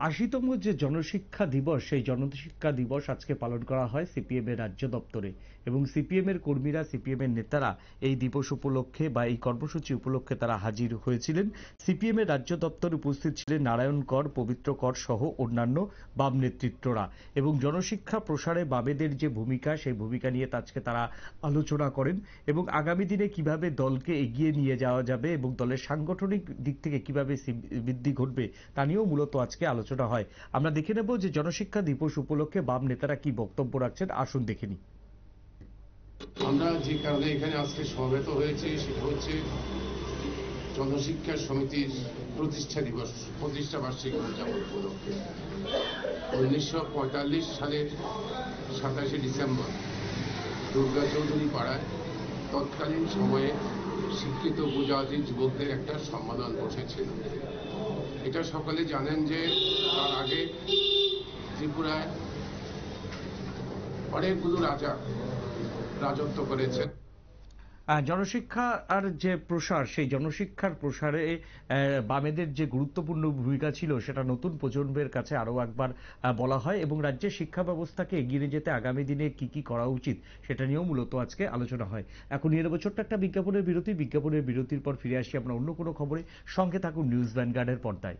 ৮০তম যে জনশিক্ষা দিবস সেই জনশিক্ষা দিবস আজকে পালন করা হয় সিপিএম এর রাজ্য দপ্তরে এবং সিপিএম এর কর্মীরা সিপিএম এর নেতারা এই দিবস উপলক্ষে বা এই কর্মসূচি উপলক্ষে তারা হাজির হয়েছিলেন। সিপিএম এর রাজ্য দপ্তরে উপস্থিত ছিলেন নারায়ণ কর, পবিত্র কর সহ অন্যান্য বাম নেতৃত্বরা এবং জনশিক্ষা প্রসারে বামেদের যে ভূমিকা সেই ভূমিকা নিয়ে আজকে তারা আলোচনা করেন এবং আগামী দিনে কিভাবে দলকে এগিয়ে নিয়ে যাওয়া যাবে এবং দলের সাংগঠনিক দিক থেকে কিভাবে বৃদ্ধি ঘটবে তা নিয়েও মূলত আজকে আলোচনা হয়। আমরা দেখে নেব যে জনশিক্ষা দিবস উপলক্ষে বাম নেতারা কি বক্তব্য রাখছেন, আসুন দেখে নিই। আমরা যে কারণে এখানে আজকে সমবেত হয়েছি সেটা হচ্ছে জনশিক্ষা সমিতির প্রতিষ্ঠা দিবস, প্রতিষ্ঠা বার্ষিকী উদযাপন উপলক্ষে 1945 সালের 27শে ডিসেম্বর দুর্গা চৌধুরী পাড়ায় তৎকালীন সময়ে শিক্ষিত উপজাতি যুবকদের একটা সম্মেলন বসেছিল। এটা সকলে জানেন যে তার আগে ত্রিপুরায় অনেকগুলো রাজা রাজত্ব করেছেন। জনশিক্ষার যে প্রসার সেই জনশিক্ষার প্রসারে বামেদের যে গুরুত্বপূর্ণ ভূমিকা ছিল সেটা নতুন প্রজন্মের কাছে আরো একবার বলা হয় এবং রাজ্যের শিক্ষা ব্যবস্থাকে এগিয়ে নিয়ে যেতে আগামী দিনে কি কি করা উচিত সেটা নিয়েও মূলত আজকে আলোচনা হয়। এখন নিয়ে নেব ছোট্ট একটা বিজ্ঞাপনের বিরতির পর ফিরে আসি আমরা অন্য কোনো খবরে। সঙ্গে থাকুন নিউজ ভ্যানগার্ডের পর্দায়।